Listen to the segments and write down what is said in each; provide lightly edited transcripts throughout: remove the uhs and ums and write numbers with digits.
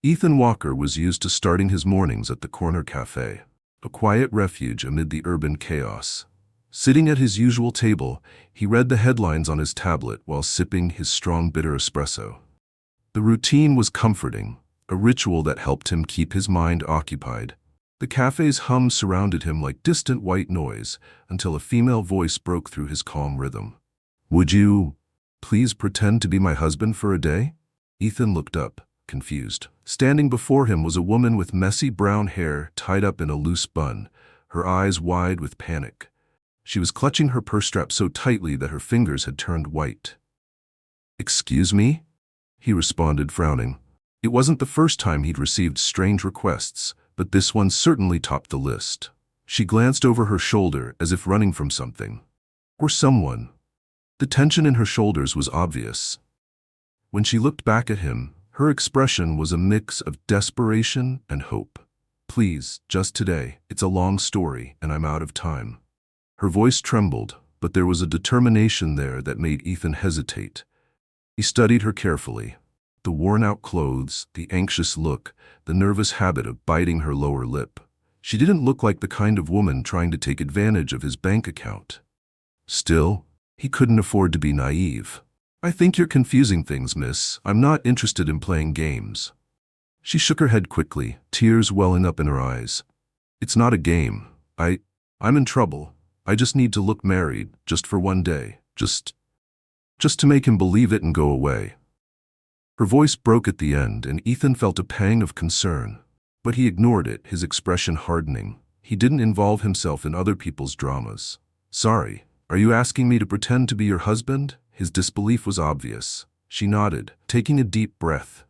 Ethan Walker was used to starting his mornings at the corner cafe, a quiet refuge amid the urban chaos. Sitting at his usual table, he read the headlines on his tablet while sipping his strong bitter espresso. The routine was comforting, a ritual that helped him keep his mind occupied. The cafe's hum surrounded him like distant white noise until a female voice broke through his calm rhythm. "Would you please pretend to be my husband for a day?" Ethan looked up, confused. Standing before him was a woman with messy brown hair tied up in a loose bun, her eyes wide with panic. She was clutching her purse strap so tightly that her fingers had turned white. "Excuse me?" he responded, frowning. It wasn't the first time he'd received strange requests, but this one certainly topped the list. She glanced over her shoulder as if running from something. Or someone. The tension in her shoulders was obvious. When she looked back at him, her expression was a mix of desperation and hope. "Please, just today. It's a long story, and I'm out of time." Her voice trembled, but there was a determination there that made Ethan hesitate. He studied her carefully. The worn-out clothes, the anxious look, the nervous habit of biting her lower lip. She didn't look like the kind of woman trying to take advantage of his bank account. Still, he couldn't afford to be naive. "I think you're confusing things, miss. I'm not interested in playing games." She shook her head quickly, tears welling up in her eyes. "It's not a game. I'm in trouble. I just need to look married, just for one day. Just to make him believe it and go away." Her voice broke at the end, and Ethan felt a pang of concern. But he ignored it, his expression hardening. He didn't involve himself in other people's dramas. "Sorry, are you asking me to pretend to be your husband?" His disbelief was obvious. She nodded, taking a deep breath.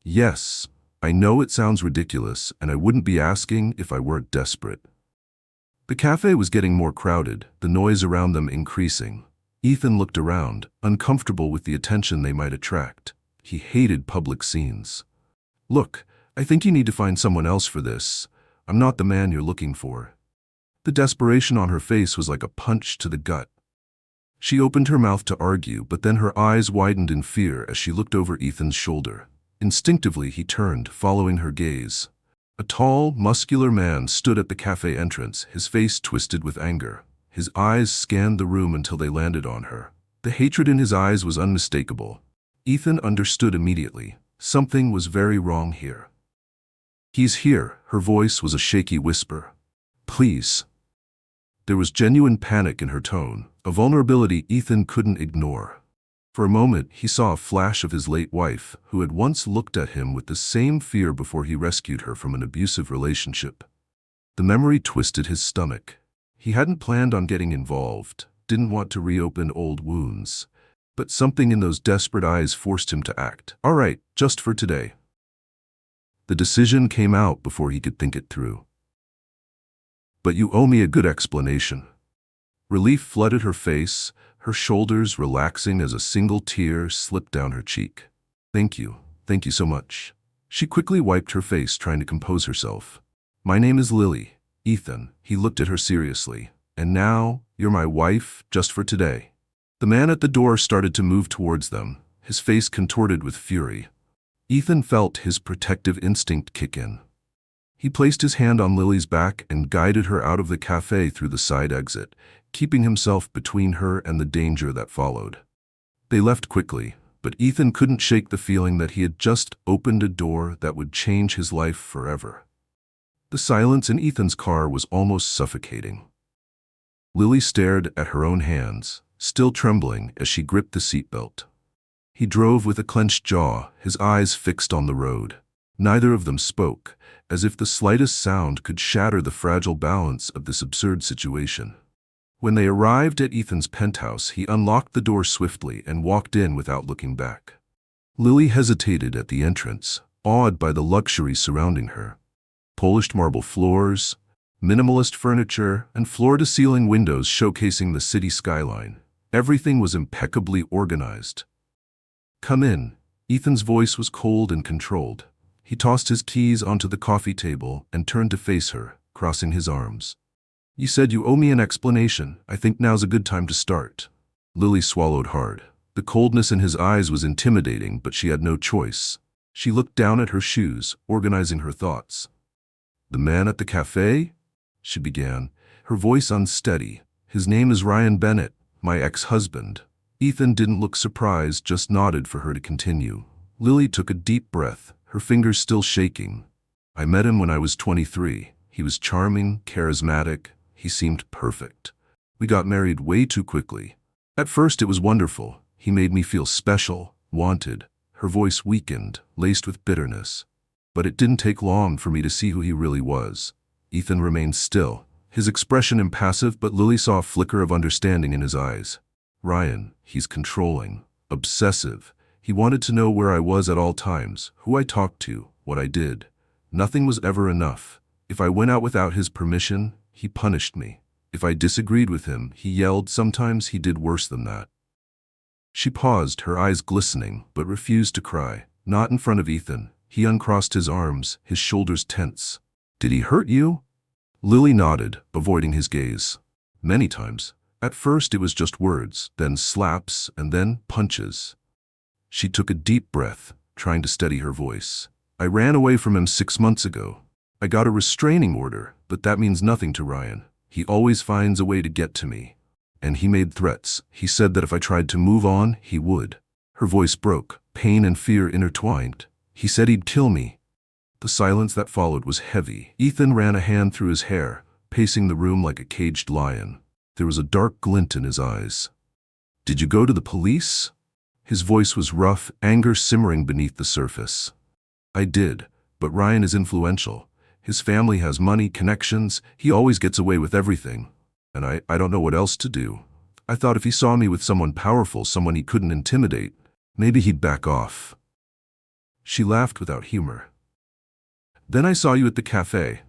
"Yes, I know it sounds ridiculous, and I wouldn't be asking if I weren't desperate." The cafe was getting more crowded, the noise around them increasing. Ethan looked around, uncomfortable with the attention they might attract. He hated public scenes. "Look, I think you need to find someone else for this. I'm not the man you're looking for." The desperation on her face was like a punch to the gut. She opened her mouth to argue, but then her eyes widened in fear as she looked over Ethan's shoulder. Instinctively, he turned, following her gaze. A tall, muscular man stood at the cafe entrance, his face twisted with anger. His eyes scanned the room until they landed on her. The hatred in his eyes was unmistakable. Ethan understood immediately. Something was very wrong here. "He's here," her voice was a shaky whisper. "Please." There was genuine panic in her tone, a vulnerability Ethan couldn't ignore. For a moment, he saw a flash of his late wife, who had once looked at him with the same fear before he rescued her from an abusive relationship. The memory twisted his stomach. He hadn't planned on getting involved, didn't want to reopen old wounds. But something in those desperate eyes forced him to act. "All right, just for today." The decision came out before he could think it through. "But you owe me a good explanation." Relief flooded her face, her shoulders relaxing as a single tear slipped down her cheek. Thank you so much." She quickly wiped her face, trying to compose herself. "My name is Lily, Ethan." He looked at her seriously. "And now, you're my wife, just for today." The man at the door started to move towards them, his face contorted with fury. Ethan felt his protective instinct kick in. He placed his hand on Lily's back and guided her out of the cafe through the side exit, keeping himself between her and the danger that followed. They left quickly, but Ethan couldn't shake the feeling that he had just opened a door that would change his life forever. The silence in Ethan's car was almost suffocating. Lily stared at her own hands, still trembling as she gripped the seatbelt. He drove with a clenched jaw, his eyes fixed on the road. Neither of them spoke, as if the slightest sound could shatter the fragile balance of this absurd situation. When they arrived at Ethan's penthouse, he unlocked the door swiftly and walked in without looking back. Lily hesitated at the entrance, awed by the luxury surrounding her. Polished marble floors, minimalist furniture, and floor-to-ceiling windows showcasing the city skyline. Everything was impeccably organized. "Come in." Ethan's voice was cold and controlled. He tossed his keys onto the coffee table and turned to face her, crossing his arms. "You said you owe me an explanation. I think now's a good time to start." Lily swallowed hard. The coldness in his eyes was intimidating, but she had no choice. She looked down at her shoes, organizing her thoughts. "The man at the cafe?" she began, her voice unsteady. "His name is Ryan Bennett, my ex-husband." Ethan didn't look surprised, just nodded for her to continue. Lily took a deep breath, her fingers still shaking. "I met him when I was 23. He was charming, charismatic. He seemed perfect. We got married way too quickly. At first it was wonderful. He made me feel special, wanted." Her voice weakened, laced with bitterness. "But it didn't take long for me to see who he really was." Ethan remained still, his expression impassive, but Lily saw a flicker of understanding in his eyes. "Ryan, he's controlling, obsessive. He wanted to know where I was at all times, who I talked to, what I did. Nothing was ever enough. If I went out without his permission, he punished me. If I disagreed with him, he yelled. Sometimes he did worse than that." She paused, her eyes glistening, but refused to cry. Not in front of Ethan. He uncrossed his arms, his shoulders tense. "Did he hurt you?" Lily nodded, avoiding his gaze. "Many times. At first it was just words, then slaps, and then punches." She took a deep breath, trying to steady her voice. "I ran away from him 6 months ago. I got a restraining order, but that means nothing to Ryan. He always finds a way to get to me. And he made threats. He said that if I tried to move on, he would." Her voice broke, pain and fear intertwined. "He said he'd kill me." The silence that followed was heavy. Ethan ran a hand through his hair, pacing the room like a caged lion. There was a dark glint in his eyes. "Did you go to the police?" His voice was rough, anger simmering beneath the surface. "I did, but Ryan is influential. His family has money, connections. He always gets away with everything. And I don't know what else to do. I thought if he saw me with someone powerful, someone he couldn't intimidate, maybe he'd back off." She laughed without humor. "Then I saw you at the cafe.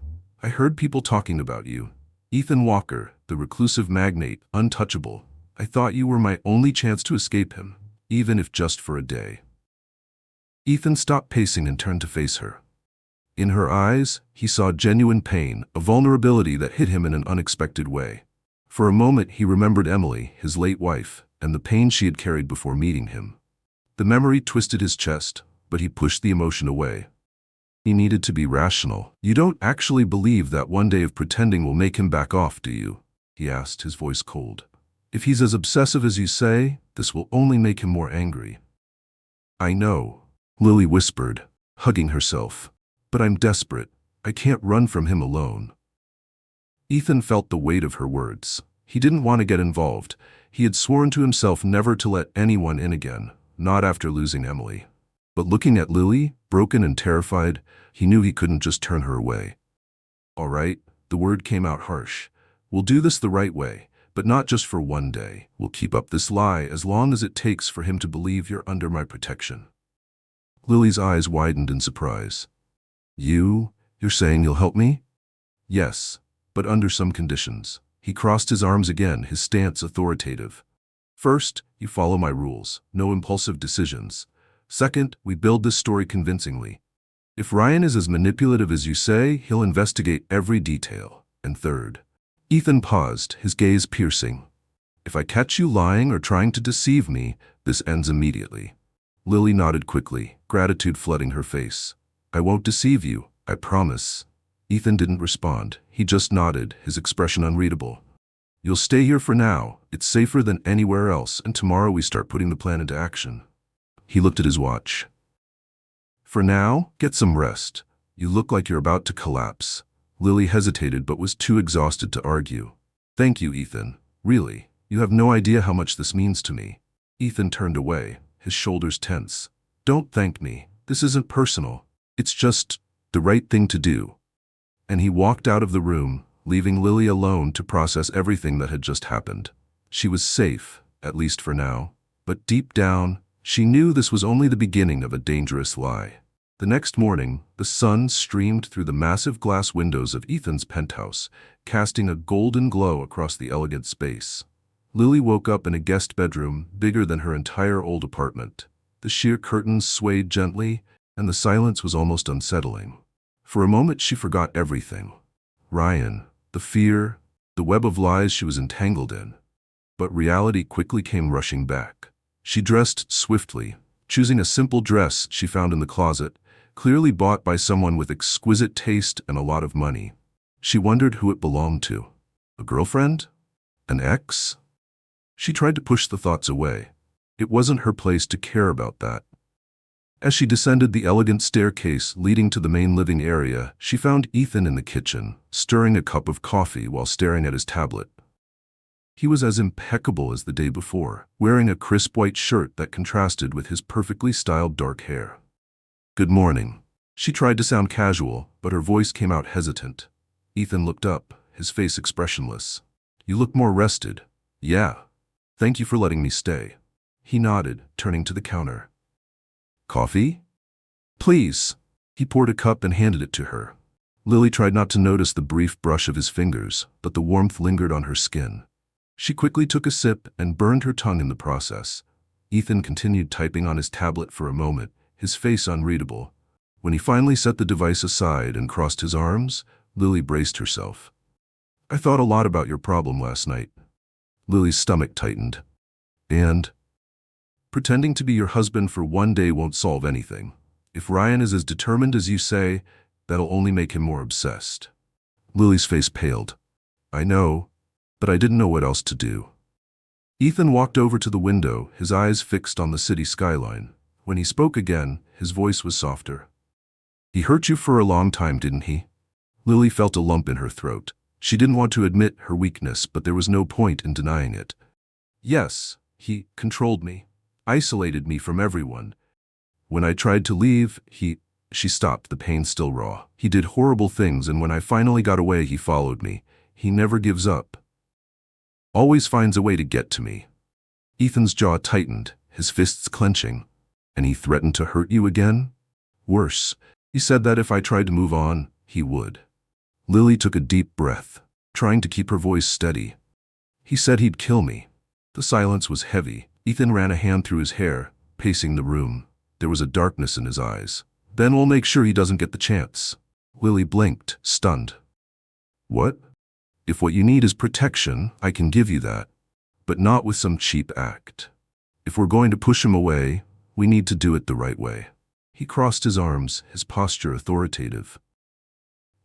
I heard people talking about you. Ethan Walker, the reclusive magnate, untouchable. I thought you were my only chance to escape him, even if just for a day." Ethan stopped pacing and turned to face her. In her eyes, he saw genuine pain, a vulnerability that hit him in an unexpected way. For a moment, he remembered Emily, his late wife, and the pain she had carried before meeting him. The memory twisted his chest, but he pushed the emotion away. He needed to be rational. "You don't actually believe that one day of pretending will make him back off, do you?" he asked, his voice cold. "If he's as obsessive as you say, this will only make him more angry." "I know," Lily whispered, hugging herself. "But I'm desperate. I can't run from him alone." Ethan felt the weight of her words. He didn't want to get involved. He had sworn to himself never to let anyone in again, not after losing Emily. But looking at Lily, broken and terrified, he knew he couldn't just turn her away. "All right," the word came out harsh. "We'll do this the right way, but not just for one day. We'll keep up this lie as long as it takes for him to believe you're under my protection." Lily's eyes widened in surprise. You're saying you'll help me?" "Yes, but under some conditions." He crossed his arms again, his stance authoritative. "First, you follow my rules. No impulsive decisions. Second, we build this story convincingly. If Ryan is as manipulative as you say, he'll investigate every detail. And third," Ethan paused, his gaze piercing, "if I catch you lying or trying to deceive me, this ends immediately." Lily nodded quickly, gratitude flooding her face. "I won't deceive you, I promise." Ethan didn't respond. He just nodded, his expression unreadable. "You'll stay here for now. It's safer than anywhere else, and tomorrow we start putting the plan into action." He looked at his watch. "For now, get some rest. You look like you're about to collapse." Lily hesitated but was too exhausted to argue. "Thank you, Ethan. Really, you have no idea how much this means to me." Ethan turned away, his shoulders tense. "Don't thank me. This isn't personal. It's just the right thing to do." And he walked out of the room, leaving Lily alone to process everything that had just happened. She was safe, at least for now, but deep down, she knew this was only the beginning of a dangerous lie. The next morning, the sun streamed through the massive glass windows of Ethan's penthouse, casting a golden glow across the elegant space. Lily woke up in a guest bedroom bigger than her entire old apartment. The sheer curtains swayed gently, and the silence was almost unsettling. For a moment she forgot everything. Ryan, the fear, the web of lies she was entangled in. But reality quickly came rushing back. She dressed swiftly, choosing a simple dress she found in the closet, clearly bought by someone with exquisite taste and a lot of money. She wondered who it belonged to. A girlfriend? An ex? She tried to push the thoughts away. It wasn't her place to care about that. As she descended the elegant staircase leading to the main living area, she found Ethan in the kitchen, stirring a cup of coffee while staring at his tablet. He was as impeccable as the day before, wearing a crisp white shirt that contrasted with his perfectly styled dark hair. "Good morning." She tried to sound casual, but her voice came out hesitant. Ethan looked up, his face expressionless. "You look more rested." "Yeah. Thank you for letting me stay." He nodded, turning to the counter. "Coffee?" "Please." He poured a cup and handed it to her. Lily tried not to notice the brief brush of his fingers, but the warmth lingered on her skin. She quickly took a sip and burned her tongue in the process. Ethan continued typing on his tablet for a moment, his face unreadable. When he finally set the device aside and crossed his arms, Lily braced herself. "I thought a lot about your problem last night." Lily's stomach tightened. "And?" "Pretending to be your husband for one day won't solve anything. If Ryan is as determined as you say, that'll only make him more obsessed." Lily's face paled. "I know, but I didn't know what else to do." Ethan walked over to the window, his eyes fixed on the city skyline. When he spoke again, his voice was softer. "He hurt you for a long time, didn't he?" Lily felt a lump in her throat. She didn't want to admit her weakness, but there was no point in denying it. "Yes, he controlled me, isolated me from everyone. When I tried to leave, She stopped, the pain still raw. "He did horrible things, and when I finally got away, he followed me. He never gives up. Always finds a way to get to me." Ethan's jaw tightened, his fists clenching. "And he threatened to hurt you again?" "Worse. He said that if I tried to move on, he would." Lily took a deep breath, trying to keep her voice steady. "He said he'd kill me." The silence was heavy. Ethan ran a hand through his hair, pacing the room. There was a darkness in his eyes. "Then we'll make sure he doesn't get the chance." Lily blinked, stunned. "What?" "If what you need is protection, I can give you that. But not with some cheap act. If we're going to push him away, we need to do it the right way." He crossed his arms, his posture authoritative.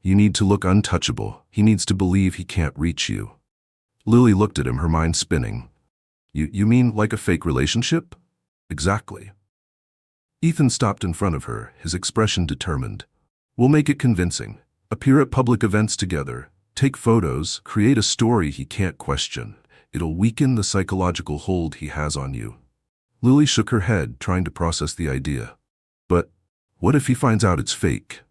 "You need to look untouchable. He needs to believe he can't reach you." Lily looked at him, her mind spinning. You mean like a fake relationship?" "Exactly." Ethan stopped in front of her, his expression determined. "We'll make it convincing. Appear at public events together. Take photos, create a story he can't question. It'll weaken the psychological hold he has on you." Lily shook her head, trying to process the idea. "But what if he finds out it's fake?"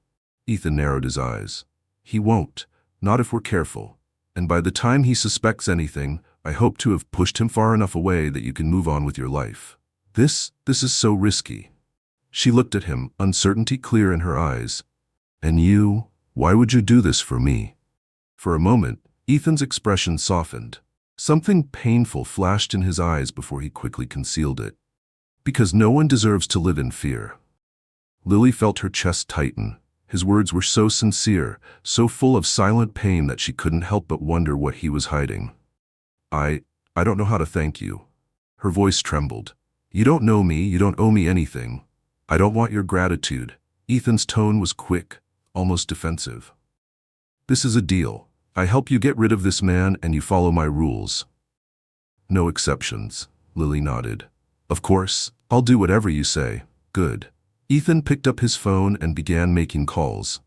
Ethan narrowed his eyes. "He won't, not if we're careful. And by the time he suspects anything, I hope to have pushed him far enough away that you can move on with your life. This is so risky." She looked at him, uncertainty clear in her eyes. "And you, why would you do this for me?" For a moment, Ethan's expression softened. Something painful flashed in his eyes before he quickly concealed it. "Because no one deserves to live in fear." Lily felt her chest tighten. His words were so sincere, so full of silent pain that she couldn't help but wonder what he was hiding. I don't know how to thank you." Her voice trembled. "You don't know me, you don't owe me anything. I don't want your gratitude." Ethan's tone was quick, almost defensive. "This is a deal. I help you get rid of this man and you follow my rules." "No exceptions," Lily nodded. "Of course, I'll do whatever you say." "Good." Ethan picked up his phone and began making calls.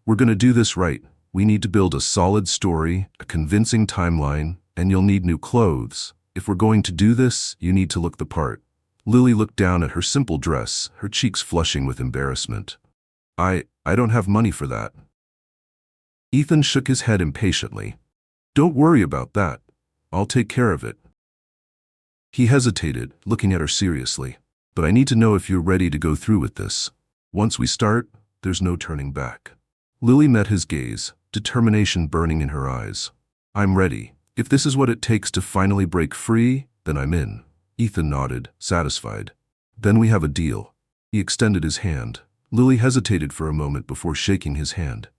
"We're gonna do this right. We need to build a solid story, a convincing timeline, and you'll need new clothes. If we're going to do this, you need to look the part." Lily looked down at her simple dress, her cheeks flushing with embarrassment. I don't have money for that." Ethan shook his head impatiently. "Don't worry about that. I'll take care of it." He hesitated, looking at her seriously. "But I need to know if you're ready to go through with this. Once we start, there's no turning back." Lily met his gaze, determination burning in her eyes. "I'm ready. If this is what it takes to finally break free, then I'm in." Ethan nodded, satisfied. "Then we have a deal." He extended his hand. Lily hesitated for a moment before shaking his hand,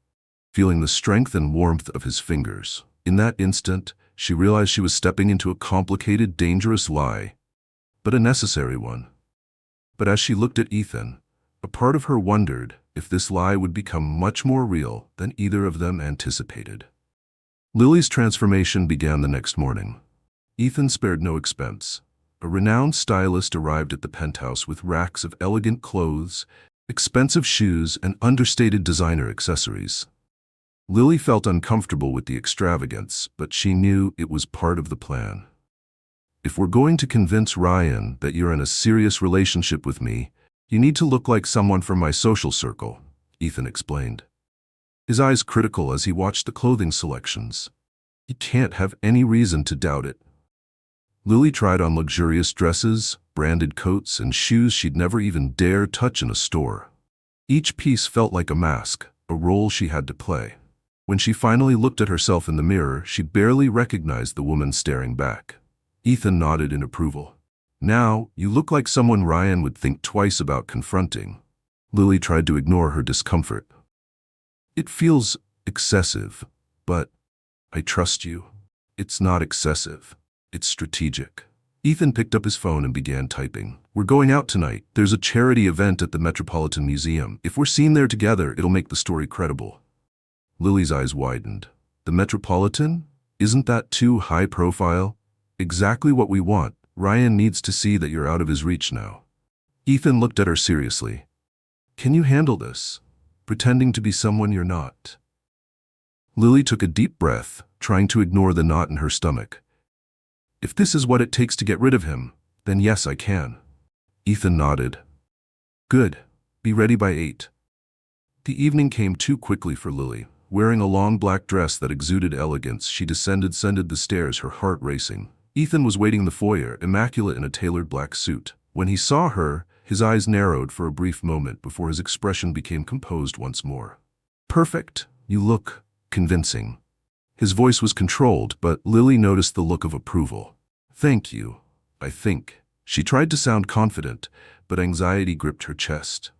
feeling the strength and warmth of his fingers. In that instant, she realized she was stepping into a complicated, dangerous lie, but a necessary one. But as she looked at Ethan, a part of her wondered if this lie would become much more real than either of them anticipated. Lily's transformation began the next morning. Ethan spared no expense. A renowned stylist arrived at the penthouse with racks of elegant clothes, expensive shoes, and understated designer accessories. Lily felt uncomfortable with the extravagance, but she knew it was part of the plan. If we're going to convince Ryan that you're in a serious relationship with me, you need to look like someone from my social circle, Ethan explained, his eyes critical as he watched the clothing selections. You can't have any reason to doubt it. Lily tried on luxurious dresses, branded coats, and shoes she'd never even dare touch in a store. Each piece felt like a mask, a role she had to play. When she finally looked at herself in the mirror, she barely recognized the woman staring back. Ethan nodded in approval. Now, you look like someone Ryan would think twice about confronting. Lily tried to ignore her discomfort. It feels excessive, but I trust you. It's not excessive. It's strategic. Ethan picked up his phone and began typing. We're going out tonight. There's a charity event at the Metropolitan Museum. If we're seen there together, it'll make the story credible. Lily's eyes widened. The Metropolitan? Isn't that too high profile? Exactly what we want. Ryan needs to see that you're out of his reach now. Ethan looked at her seriously. Can you handle this? Pretending to be someone you're not. Lily took a deep breath, trying to ignore the knot in her stomach. If this is what it takes to get rid of him, then yes, I can. Ethan nodded. Good. Be ready by 8. The evening came too quickly for Lily. Wearing a long black dress that exuded elegance, she descended the stairs, her heart racing. Ethan was waiting in the foyer, immaculate in a tailored black suit. When he saw her, his eyes narrowed for a brief moment before his expression became composed once more. Perfect. You look convincing. His voice was controlled, but Lily noticed the look of approval. Thank you, I think. She tried to sound confident, but anxiety gripped her chest.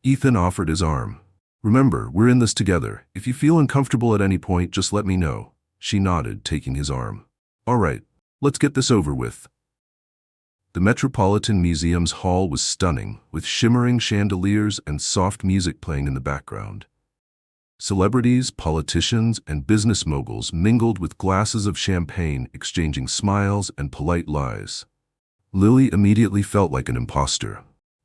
Ethan offered his arm. Remember, we're in this together. If you feel uncomfortable at any point, just let me know. She nodded, taking his arm. All right. Let's get this over with. The Metropolitan Museum's hall was stunning, with shimmering chandeliers and soft music playing in the background. Celebrities, politicians, and business moguls mingled with glasses of champagne, exchanging smiles and polite lies. Lily immediately felt like an imposter.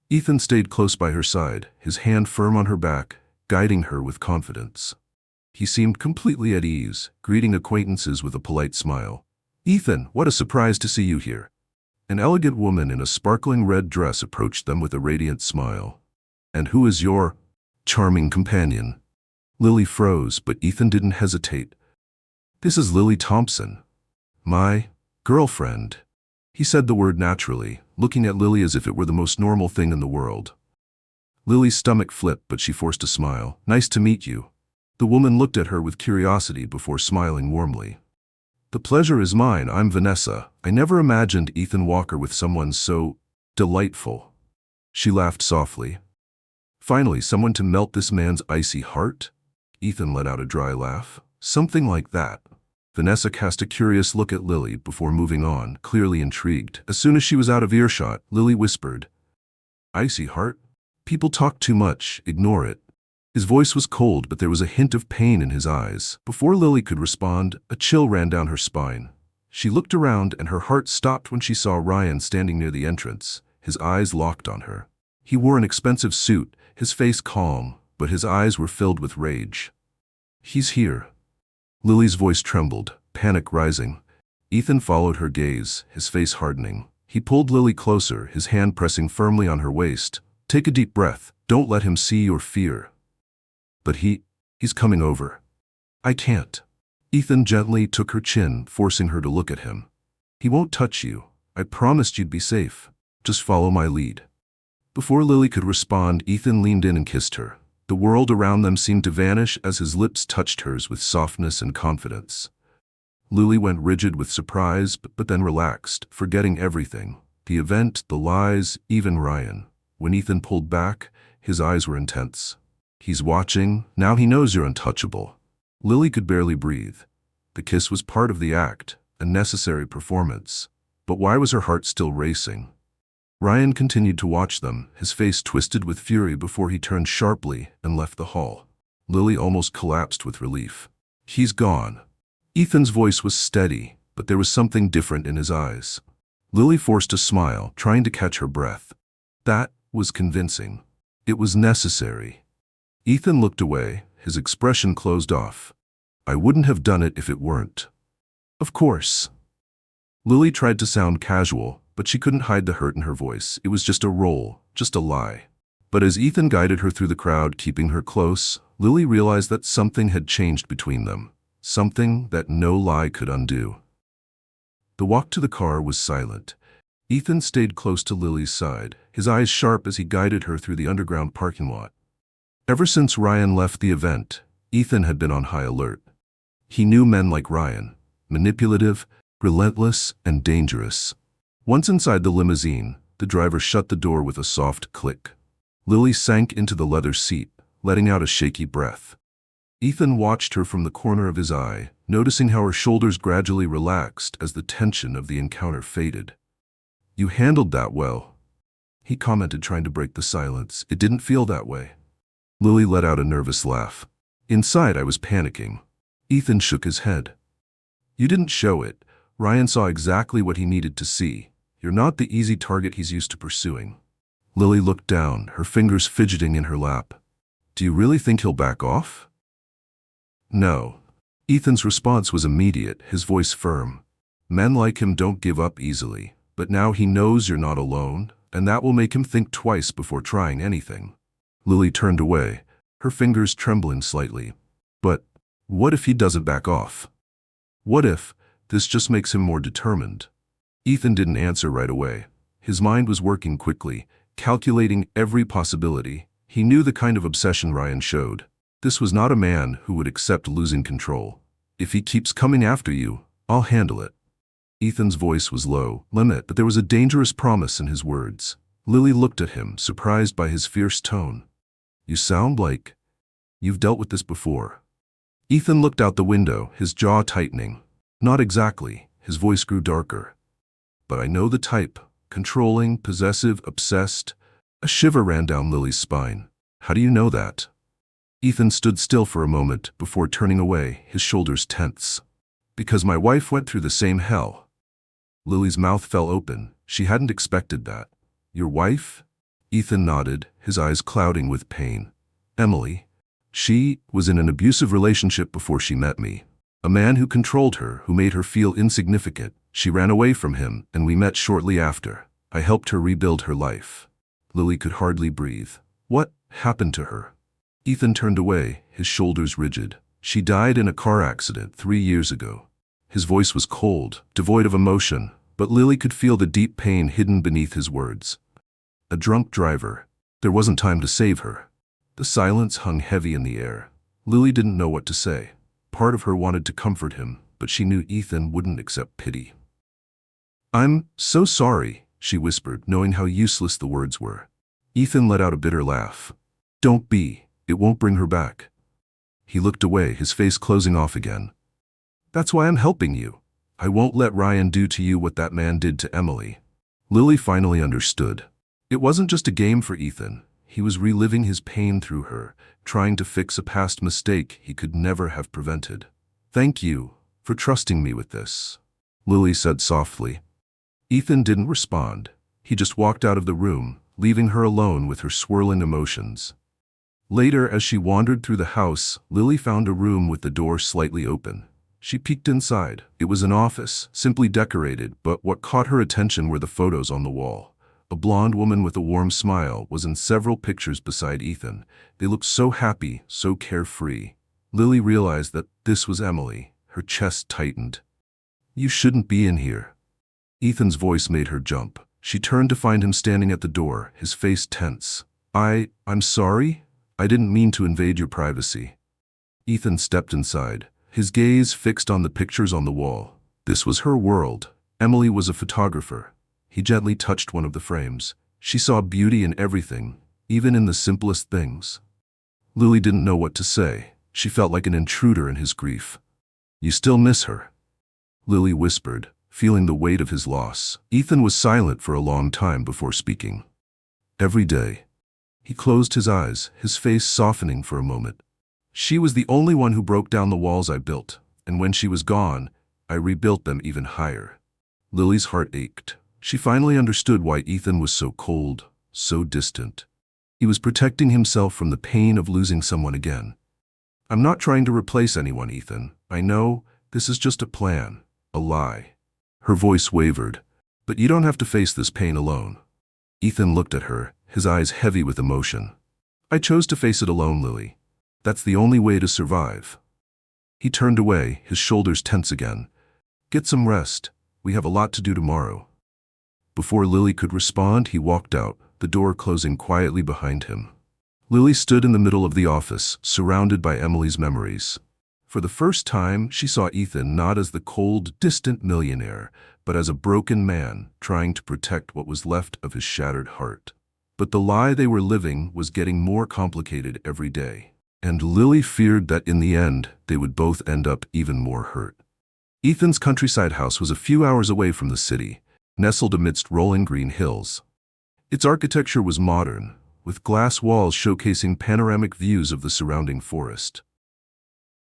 Ethan stayed close by her side, his hand firm on her back, guiding her with confidence. He seemed completely at ease, greeting acquaintances with a polite smile. Ethan, what a surprise to see you here. An elegant woman in a sparkling red dress approached them with a radiant smile. And who is your charming companion? Lily froze, but Ethan didn't hesitate. This is Lily Thompson. My girlfriend. He said the word naturally, looking at Lily as if it were the most normal thing in the world. Lily's stomach flipped, but she forced a smile. Nice to meet you. The woman looked at her with curiosity before smiling warmly. The pleasure is mine. I'm Vanessa. I never imagined Ethan Walker with someone so delightful. She laughed softly. Finally, someone to melt this man's icy heart? Ethan let out a dry laugh. Something like that. Vanessa cast a curious look at Lily before moving on, clearly intrigued. As soon as she was out of earshot, Lily whispered, Icy heart? People talk too much. Ignore it. His voice was cold, but there was a hint of pain in his eyes. Before Lily could respond, a chill ran down her spine. She looked around, and her heart stopped when she saw Ryan standing near the entrance, his eyes locked on her. He wore an expensive suit, his face calm, but his eyes were filled with rage. He's here. Lily's voice trembled, panic rising. Ethan followed her gaze, his face hardening. He pulled Lily closer, his hand pressing firmly on her waist. Take a deep breath. Don't let him see your fear. But he's coming over. I can't. Ethan gently took her chin, forcing her to look at him. He won't touch you. I promised you'd be safe. Just follow my lead. Before Lily could respond, Ethan leaned in and kissed her. The world around them seemed to vanish as his lips touched hers with softness and confidence. Lily went rigid with surprise, but then relaxed, forgetting everything. The event, the lies, even Ryan. When Ethan pulled back, his eyes were intense. He's watching. Now he knows you're untouchable. Lily could barely breathe. The kiss was part of the act, a necessary performance. But why was her heart still racing? Ryan continued to watch them, his face twisted with fury before he turned sharply and left the hall. Lily almost collapsed with relief. He's gone. Ethan's voice was steady, but there was something different in his eyes. Lily forced a smile, trying to catch her breath. That was convincing. It was necessary. Ethan looked away, his expression closed off. I wouldn't have done it if it weren't. Of course. Lily tried to sound casual, but she couldn't hide the hurt in her voice. It was just a role, just a lie. But as Ethan guided her through the crowd, keeping her close, Lily realized that something had changed between them. Something that no lie could undo. The walk to the car was silent. Ethan stayed close to Lily's side, his eyes sharp as he guided her through the underground parking lot. Ever since Ryan left the event, Ethan had been on high alert. He knew men like Ryan, manipulative, relentless, and dangerous. Once inside the limousine, the driver shut the door with a soft click. Lily sank into the leather seat, letting out a shaky breath. Ethan watched her from the corner of his eye, noticing how her shoulders gradually relaxed as the tension of the encounter faded. You handled that well, he commented, trying to break the silence. It didn't feel that way. Lily let out a nervous laugh. Inside, I was panicking. Ethan shook his head. You didn't show it. Ryan saw exactly what he needed to see. You're not the easy target he's used to pursuing. Lily looked down, her fingers fidgeting in her lap. Do you really think he'll back off? No. Ethan's response was immediate, his voice firm. Men like him don't give up easily, but now he knows you're not alone, and that will make him think twice before trying anything. Lily turned away, her fingers trembling slightly. But what if he doesn't back off? What if this just makes him more determined? Ethan didn't answer right away. His mind was working quickly, calculating every possibility. He knew the kind of obsession Ryan showed. This was not a man who would accept losing control. If he keeps coming after you, I'll handle it. Ethan's voice was low, but there was a dangerous promise in his words. Lily looked at him, surprised by his fierce tone. You sound like you've dealt with this before. Ethan looked out the window, his jaw tightening. Not exactly. His voice grew darker. But I know the type. Controlling, possessive, obsessed. A shiver ran down Lily's spine. How do you know that? Ethan stood still for a moment before turning away, his shoulders tense. Because my wife went through the same hell. Lily's mouth fell open. She hadn't expected that. Your wife? Ethan nodded, his eyes clouding with pain. Emily. She was in an abusive relationship before she met me. A man who controlled her, who made her feel insignificant. She ran away from him, and we met shortly after. I helped her rebuild her life. Lily could hardly breathe. What happened to her? Ethan turned away, his shoulders rigid. She died in a car accident 3 years ago. His voice was cold, devoid of emotion, but Lily could feel the deep pain hidden beneath his words. A drunk driver. There wasn't time to save her. The silence hung heavy in the air. Lily didn't know what to say. Part of her wanted to comfort him, but she knew Ethan wouldn't accept pity. I'm so sorry, she whispered, knowing how useless the words were. Ethan let out a bitter laugh. Don't be. It won't bring her back. He looked away, his face closing off again. That's why I'm helping you. I won't let Ryan do to you what that man did to Emily. Lily finally understood. It wasn't just a game for Ethan. He was reliving his pain through her, trying to fix a past mistake he could never have prevented. Thank you for trusting me with this, Lily said softly. Ethan didn't respond. He just walked out of the room, leaving her alone with her swirling emotions. Later, as she wandered through the house, Lily found a room with the door slightly open. She peeked inside. It was an office, simply decorated, but what caught her attention were the photos on the wall. A blonde woman with a warm smile was in several pictures beside Ethan. They looked so happy, so carefree. Lily realized that this was Emily. Her chest tightened. You shouldn't be in here. Ethan's voice made her jump. She turned to find him standing at the door, his face tense. I'm sorry? I didn't mean to invade your privacy. Ethan stepped inside, his gaze fixed on the pictures on the wall. This was her world. Emily was a photographer. He gently touched one of the frames. She saw beauty in everything, even in the simplest things. Lily didn't know what to say. She felt like an intruder in his grief. You still miss her? Lily whispered, feeling the weight of his loss. Ethan was silent for a long time before speaking. Every day. He closed his eyes, his face softening for a moment. She was the only one who broke down the walls I built, and when she was gone, I rebuilt them even higher. Lily's heart ached. She finally understood why Ethan was so cold, so distant. He was protecting himself from the pain of losing someone again. I'm not trying to replace anyone, Ethan. I know this is just a plan, a lie. Her voice wavered. But you don't have to face this pain alone. Ethan looked at her, his eyes heavy with emotion. I chose to face it alone, Lily. That's the only way to survive. He turned away, his shoulders tense again. Get some rest. We have a lot to do tomorrow. Before Lily could respond, he walked out, the door closing quietly behind him. Lily stood in the middle of the office, surrounded by Emily's memories. For the first time, she saw Ethan not as the cold, distant millionaire, but as a broken man trying to protect what was left of his shattered heart. But the lie they were living was getting more complicated every day. And Lily feared that in the end, they would both end up even more hurt. Ethan's countryside house was a few hours away from the city, nestled amidst rolling green hills. Its architecture was modern, with glass walls showcasing panoramic views of the surrounding forest.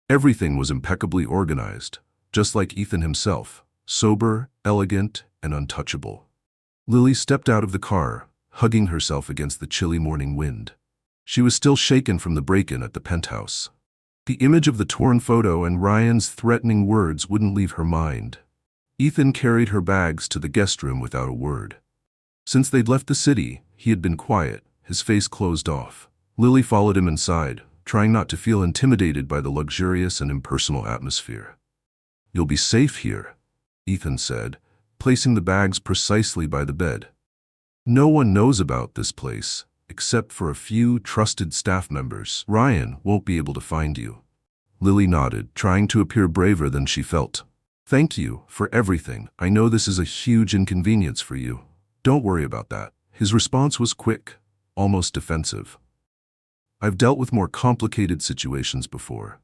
Everything was impeccably organized, just like Ethan himself, sober, elegant, and untouchable. Lily stepped out of the car, hugging herself against the chilly morning wind. She was still shaken from the break-in at the penthouse. The image of the torn photo and Ryan's threatening words wouldn't leave her mind. Ethan carried her bags to the guest room without a word. Since they'd left the city, he had been quiet, his face closed off. Lily followed him inside, trying not to feel intimidated by the luxurious and impersonal atmosphere. You'll be safe here, Ethan said, placing the bags precisely by the bed. No one knows about this place, except for a few trusted staff members. Ryan won't be able to find you. Lily nodded, trying to appear braver than she felt. Thank you for everything. I know this is a huge inconvenience for you. Don't worry about that. His response was quick, almost defensive. I've dealt with more complicated situations before.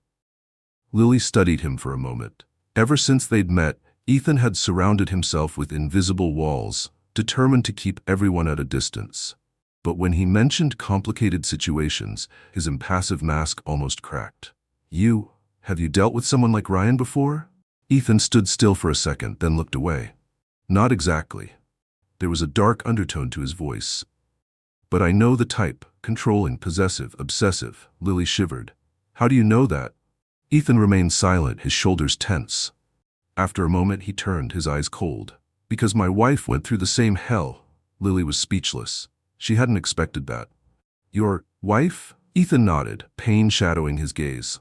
Lily studied him for a moment. Ever since they'd met, Ethan had surrounded himself with invisible walls, determined to keep everyone at a distance. But when he mentioned complicated situations, his impassive mask almost cracked. Have you dealt with someone like Ryan before? Ethan stood still for a second, then looked away. Not exactly. There was a dark undertone to his voice. But I know the type, controlling, possessive, obsessive. Lily shivered. How do you know that? Ethan remained silent, his shoulders tense. After a moment he turned, his eyes cold. Because my wife went through the same hell. Lily was speechless. She hadn't expected that. Your wife? Ethan nodded, pain shadowing his gaze.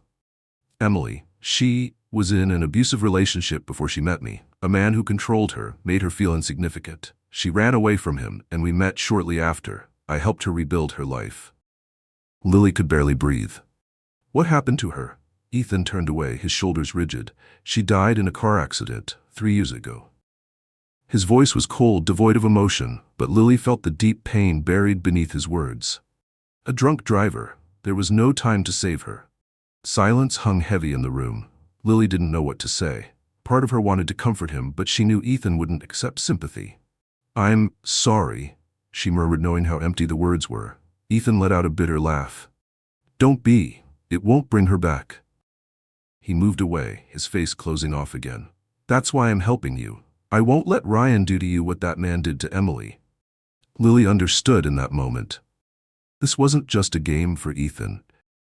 Emily. She was in an abusive relationship before she met me. A man who controlled her, made her feel insignificant. She ran away from him, and we met shortly after. I helped her rebuild her life. Lily could barely breathe. What happened to her? Ethan turned away, his shoulders rigid. She died in a car accident 3 years ago. His voice was cold, devoid of emotion, but Lily felt the deep pain buried beneath his words. A drunk driver. There was no time to save her. Silence hung heavy in the room. Lily didn't know what to say. Part of her wanted to comfort him, but she knew Ethan wouldn't accept sympathy. I'm sorry, she murmured, knowing how empty the words were. Ethan let out a bitter laugh. Don't be. It won't bring her back. He moved away, his face closing off again. That's why I'm helping you. I won't let Ryan do to you what that man did to Emily. Lily understood in that moment. This wasn't just a game for Ethan.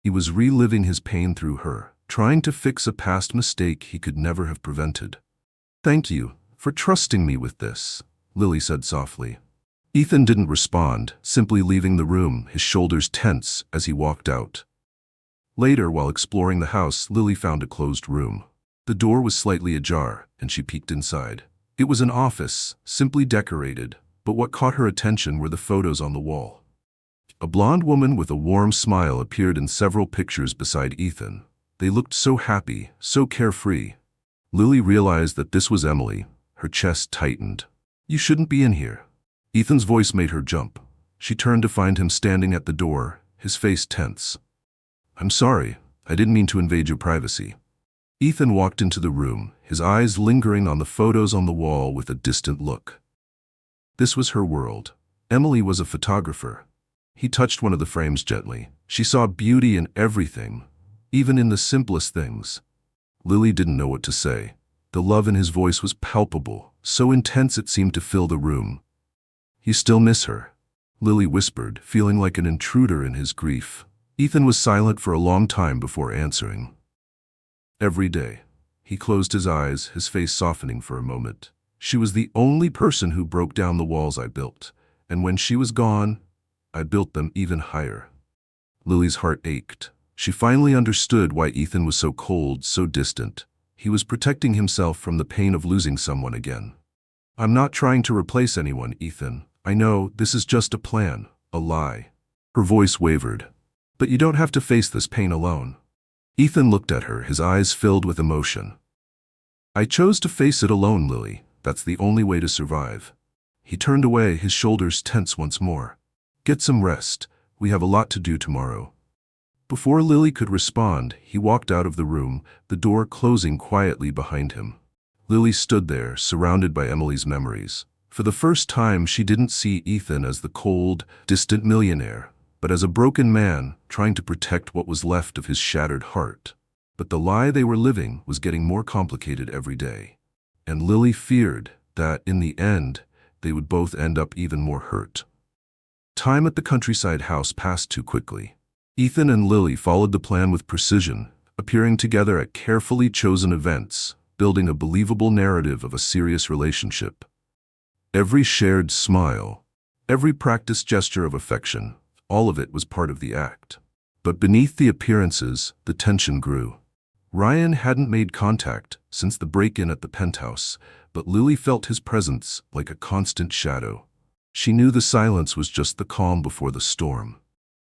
He was reliving his pain through her, trying to fix a past mistake he could never have prevented. Thank you for trusting me with this, Lily said softly. Ethan didn't respond, simply leaving the room, his shoulders tense as he walked out. Later, while exploring the house, Lily found a closed room. The door was slightly ajar, and she peeked inside. It was an office, simply decorated, but what caught her attention were the photos on the wall. A blonde woman with a warm smile appeared in several pictures beside Ethan. They looked so happy, so carefree. Lily realized that this was Emily. Her chest tightened. You shouldn't be in here. Ethan's voice made her jump. She turned to find him standing at the door, his face tense. I'm sorry. I didn't mean to invade your privacy. Ethan walked into the room, his eyes lingering on the photos on the wall with a distant look. This was her world. Emily was a photographer. He touched one of the frames gently. She saw beauty in everything, even in the simplest things. Lily didn't know what to say. The love in his voice was palpable, so intense it seemed to fill the room. "You still miss her?" Lily whispered, feeling like an intruder in his grief. Ethan was silent for a long time before answering. "Every day." He closed his eyes, his face softening for a moment. "She was the only person who broke down the walls I built, and when she was gone, I built them even higher." Lily's heart ached. She finally understood why Ethan was so cold, so distant. He was protecting himself from the pain of losing someone again. "I'm not trying to replace anyone, Ethan. I know this is just a plan, a lie." Her voice wavered. "But you don't have to face this pain alone." Ethan looked at her, his eyes filled with emotion. "I chose to face it alone, Lily. That's the only way to survive." He turned away, his shoulders tense once more. "Get some rest. We have a lot to do tomorrow." Before Lily could respond, he walked out of the room, the door closing quietly behind him. Lily stood there, surrounded by Emily's memories. For the first time, she didn't see Ethan as the cold, distant millionaire, but as a broken man trying to protect what was left of his shattered heart. But the lie they were living was getting more complicated every day. And Lily feared that, in the end, they would both end up even more hurt. Time at the countryside house passed too quickly. Ethan and Lily followed the plan with precision, appearing together at carefully chosen events, building a believable narrative of a serious relationship. Every shared smile, every practiced gesture of affection, all of it was part of the act. But beneath the appearances, the tension grew. Ryan hadn't made contact since the break-in at the penthouse, but Lily felt his presence like a constant shadow. She knew the silence was just the calm before the storm.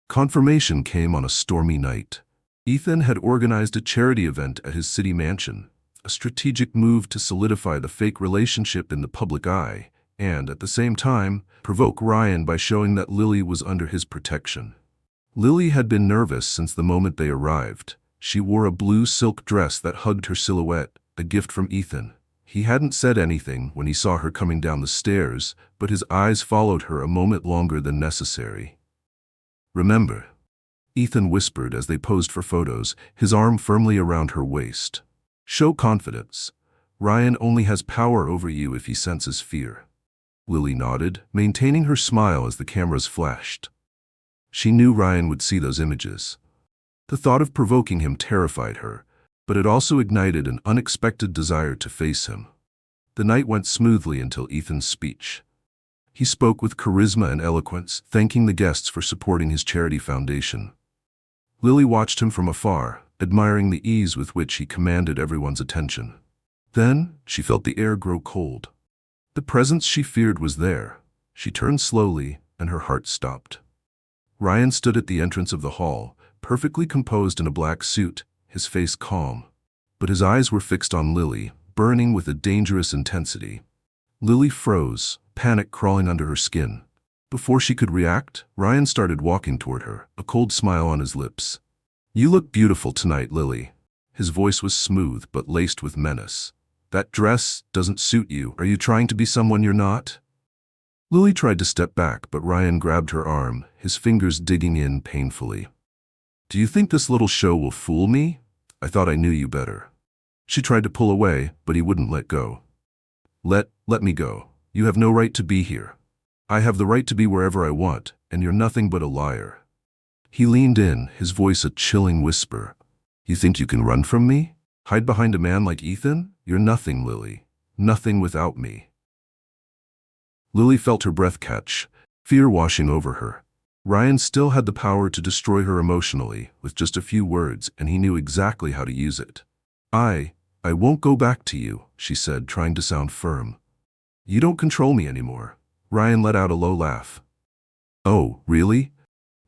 Confirmation came on a stormy night. Ethan had organized a charity event at his city mansion, a strategic move to solidify the fake relationship in the public eye, and, at the same time, provoke Ryan by showing that Lily was under his protection. Lily had been nervous since the moment they arrived. She wore a blue silk dress that hugged her silhouette, a gift from Ethan. He hadn't said anything when he saw her coming down the stairs, but his eyes followed her a moment longer than necessary. "Remember," Ethan whispered as they posed for photos, his arm firmly around her waist. "Show confidence. Ryan only has power over you if he senses fear." Lily nodded, maintaining her smile as the cameras flashed. She knew Ryan would see those images. The thought of provoking him terrified her, but it also ignited an unexpected desire to face him. The night went smoothly until Ethan's speech. He spoke with charisma and eloquence, thanking the guests for supporting his charity foundation. Lily watched him from afar, admiring the ease with which he commanded everyone's attention. Then she felt the air grow cold. The presence she feared was there. She turned slowly, and her heart stopped. Ryan stood at the entrance of the hall, perfectly composed in a black suit, his face calm. But his eyes were fixed on Lily, burning with a dangerous intensity. Lily froze, panic crawling under her skin. Before she could react, Ryan started walking toward her, a cold smile on his lips. "You look beautiful tonight, Lily." His voice was smooth but laced with menace. "That dress doesn't suit you. Are you trying to be someone you're not?" Lily tried to step back, but Ryan grabbed her arm, his fingers digging in painfully. "Do you think this little show will fool me? I thought I knew you better." She tried to pull away, but he wouldn't let go. Let me go. You have no right to be here. I have the right to be wherever I want, and you're nothing but a liar." He leaned in, his voice a chilling whisper. "You think you can run from me? Hide behind a man like Ethan? You're nothing, Lily. Nothing without me." Lily felt her breath catch, fear washing over her. Ryan still had the power to destroy her emotionally, with just a few words, and he knew exactly how to use it. I won't go back to you," she said, trying to sound firm. "You don't control me anymore." Ryan let out a low laugh. "Oh, really?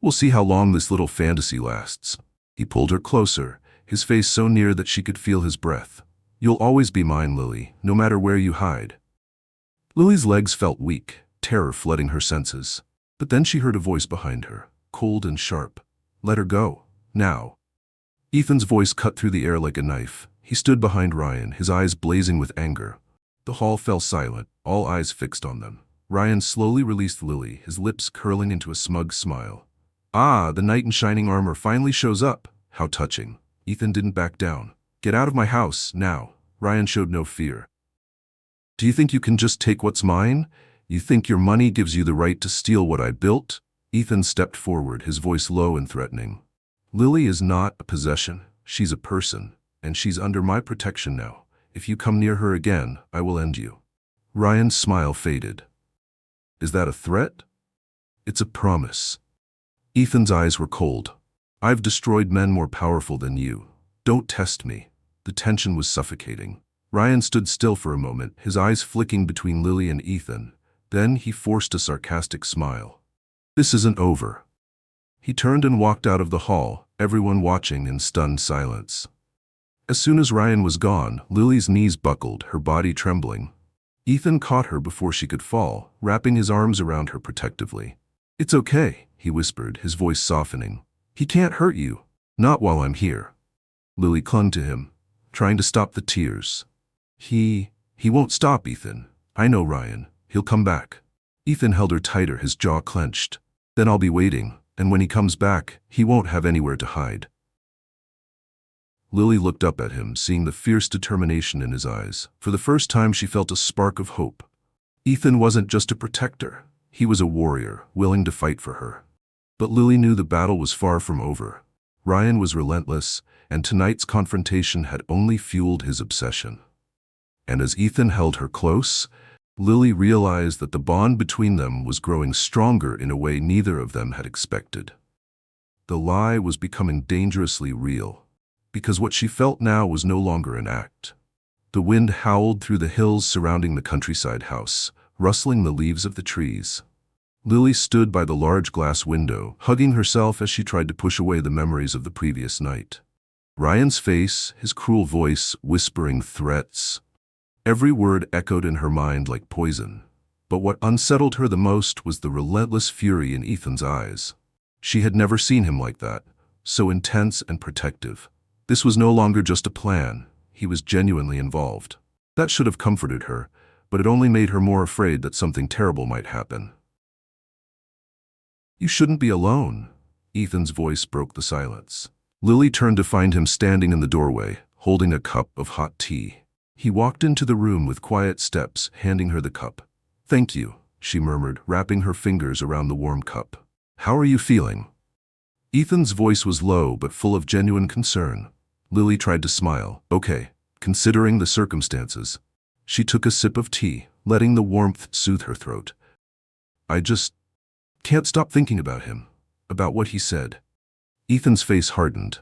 We'll see how long this little fantasy lasts." He pulled her closer, his face so near that she could feel his breath. "You'll always be mine, Lily, no matter where you hide." Lily's legs felt weak, terror flooding her senses. But then she heard a voice behind her, cold and sharp. "Let her go. Now." Ethan's voice cut through the air like a knife. He stood behind Ryan, his eyes blazing with anger. The hall fell silent, all eyes fixed on them. Ryan slowly released Lily, his lips curling into a smug smile. Ah, the knight in shining armor finally shows up. How touching. Ethan didn't back down. Get out of my house, now. Ryan showed no fear. Do you think you can just take what's mine? You think your money gives you the right to steal what I built? Ethan stepped forward, his voice low and threatening. Lily is not a possession. She's a person, and she's under my protection now. If you come near her again, I will end you. Ryan's smile faded. Is that a threat? It's a promise. Ethan's eyes were cold. I've destroyed men more powerful than you. Don't test me. The tension was suffocating. Ryan stood still for a moment, his eyes flicking between Lily and Ethan. Then he forced a sarcastic smile. This isn't over. He turned and walked out of the hall, everyone watching in stunned silence. As soon as Ryan was gone, Lily's knees buckled, her body trembling. Ethan caught her before she could fall, wrapping his arms around her protectively. It's okay, he whispered, his voice softening. He can't hurt you. Not while I'm here. Lily clung to him, trying to stop the tears. He won't stop, Ethan. I know Ryan. He'll come back. Ethan held her tighter, his jaw clenched. Then I'll be waiting, and when he comes back, he won't have anywhere to hide. Lily looked up at him, seeing the fierce determination in his eyes. For the first time, she felt a spark of hope. Ethan wasn't just a protector. He was a warrior, willing to fight for her. But Lily knew the battle was far from over. Ryan was relentless, and tonight's confrontation had only fueled his obsession. And as Ethan held her close, Lily realized that the bond between them was growing stronger in a way neither of them had expected. The lie was becoming dangerously real, because what she felt now was no longer an act. The wind howled through the hills surrounding the countryside house, rustling the leaves of the trees. Lily stood by the large glass window, hugging herself as she tried to push away the memories of the previous night. Ryan's face, his cruel voice, whispering threats. Every word echoed in her mind like poison. But what unsettled her the most was the relentless fury in Ethan's eyes. She had never seen him like that, so intense and protective. This was no longer just a plan. He was genuinely involved. That should have comforted her, but it only made her more afraid that something terrible might happen. You shouldn't be alone. Ethan's voice broke the silence. Lily turned to find him standing in the doorway, holding a cup of hot tea. He walked into the room with quiet steps, handing her the cup. Thank you, she murmured, wrapping her fingers around the warm cup. How are you feeling? Ethan's voice was low but full of genuine concern. Lily tried to smile. Okay, considering the circumstances. She took a sip of tea, letting the warmth soothe her throat. I just can't stop thinking about him, about what he said. Ethan's face hardened.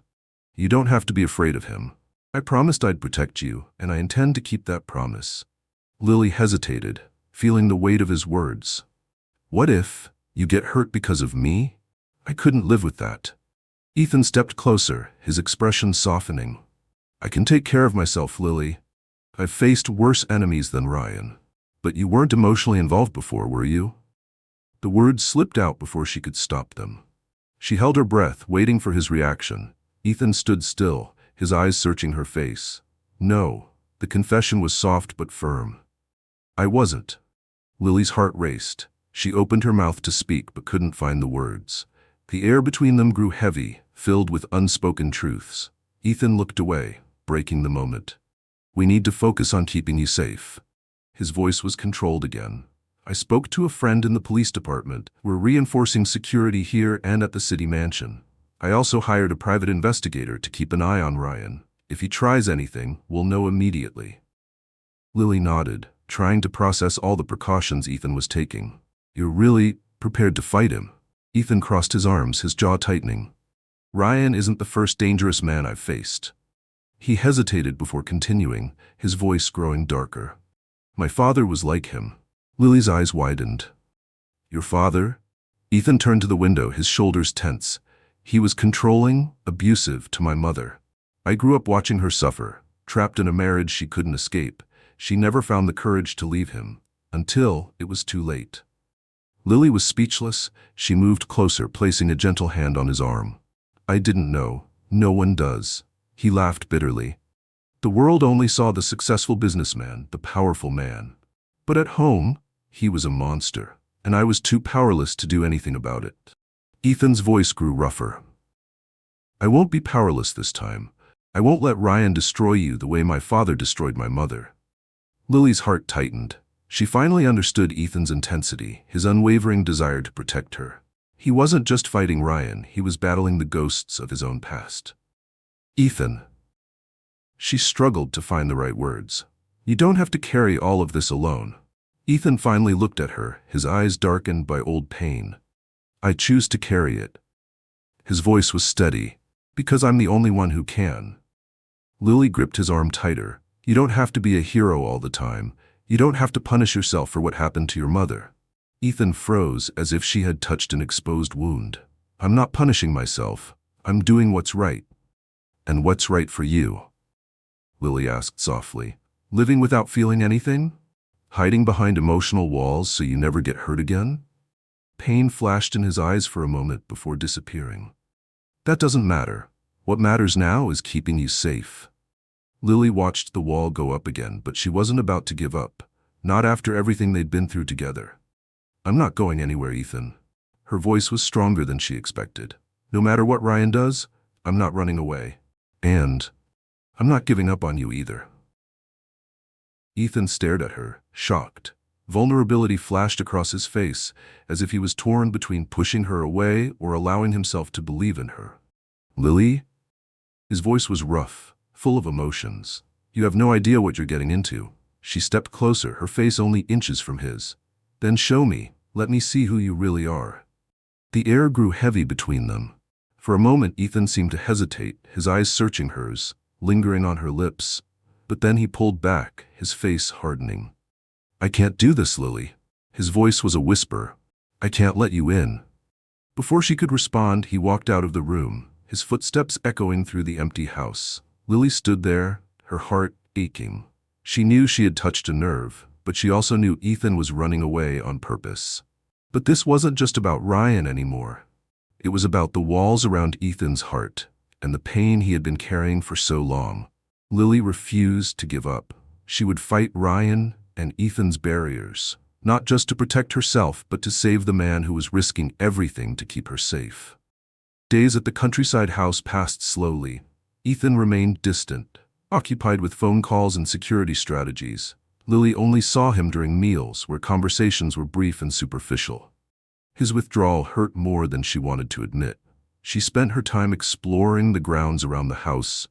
You don't have to be afraid of him. I promised I'd protect you, and I intend to keep that promise. Lily hesitated, feeling the weight of his words. What if you get hurt because of me? I couldn't live with that. Ethan stepped closer, his expression softening. I can take care of myself, Lily. I've faced worse enemies than Ryan. But you weren't emotionally involved before, were you? The words slipped out before she could stop them. She held her breath, waiting for his reaction. Ethan stood still, his eyes searching her face. No, the confession was soft but firm. I wasn't. Lily's heart raced. She opened her mouth to speak but couldn't find the words. The air between them grew heavy, filled with unspoken truths. Ethan looked away, breaking the moment. We need to focus on keeping you safe. His voice was controlled again. I spoke to a friend in the police department. We're reinforcing security here and at the city mansion. I also hired a private investigator to keep an eye on Ryan. If he tries anything, we'll know immediately. Lily nodded, trying to process all the precautions Ethan was taking. You're really prepared to fight him? Ethan crossed his arms, his jaw tightening. Ryan isn't the first dangerous man I've faced. He hesitated before continuing, his voice growing darker. My father was like him. Lily's eyes widened. Your father? Ethan turned to the window, his shoulders tense. He was controlling, abusive to my mother. I grew up watching her suffer, trapped in a marriage she couldn't escape. She never found the courage to leave him, until it was too late. Lily was speechless. She moved closer, placing a gentle hand on his arm. I didn't know. No one does. He laughed bitterly. The world only saw the successful businessman, the powerful man. But at home, he was a monster, and I was too powerless to do anything about it. Ethan's voice grew rougher. I won't be powerless this time. I won't let Ryan destroy you the way my father destroyed my mother. Lily's heart tightened. She finally understood Ethan's intensity, his unwavering desire to protect her. He wasn't just fighting Ryan, he was battling the ghosts of his own past. Ethan. She struggled to find the right words. You don't have to carry all of this alone. Ethan finally looked at her, his eyes darkened by old pain. I choose to carry it. His voice was steady, because I'm the only one who can. Lily gripped his arm tighter. You don't have to be a hero all the time. You don't have to punish yourself for what happened to your mother. Ethan froze as if she had touched an exposed wound. I'm not punishing myself. I'm doing what's right. And what's right for you? Lily asked softly. Living without feeling anything? Hiding behind emotional walls so you never get hurt again? Pain flashed in his eyes for a moment before disappearing. That doesn't matter. What matters now is keeping you safe. Lily watched the wall go up again, but she wasn't about to give up. Not after everything they'd been through together. I'm not going anywhere, Ethan. Her voice was stronger than she expected. No matter what Ryan does, I'm not running away. And I'm not giving up on you either. Ethan stared at her, shocked. Vulnerability flashed across his face, as if he was torn between pushing her away or allowing himself to believe in her. Lily? His voice was rough, full of emotions. You have no idea what you're getting into. She stepped closer, her face only inches from his. Then show me. Let me see who you really are. The air grew heavy between them. For a moment, Ethan seemed to hesitate, his eyes searching hers, lingering on her lips. But then he pulled back, his face hardening. I can't do this, Lily. His voice was a whisper. I can't let you in. Before she could respond, he walked out of the room, his footsteps echoing through the empty house. Lily stood there, her heart aching. She knew she had touched a nerve, but she also knew Ethan was running away on purpose. But this wasn't just about Ryan anymore. It was about the walls around Ethan's heart and the pain he had been carrying for so long. Lily refused to give up. She would fight Ryan and Ethan's barriers, not just to protect herself, but to save the man who was risking everything to keep her safe. Days at the countryside house passed slowly. Ethan remained distant, occupied with phone calls and security strategies. Lily only saw him during meals, where conversations were brief and superficial. His withdrawal hurt more than she wanted to admit. She spent her time exploring the grounds around the house,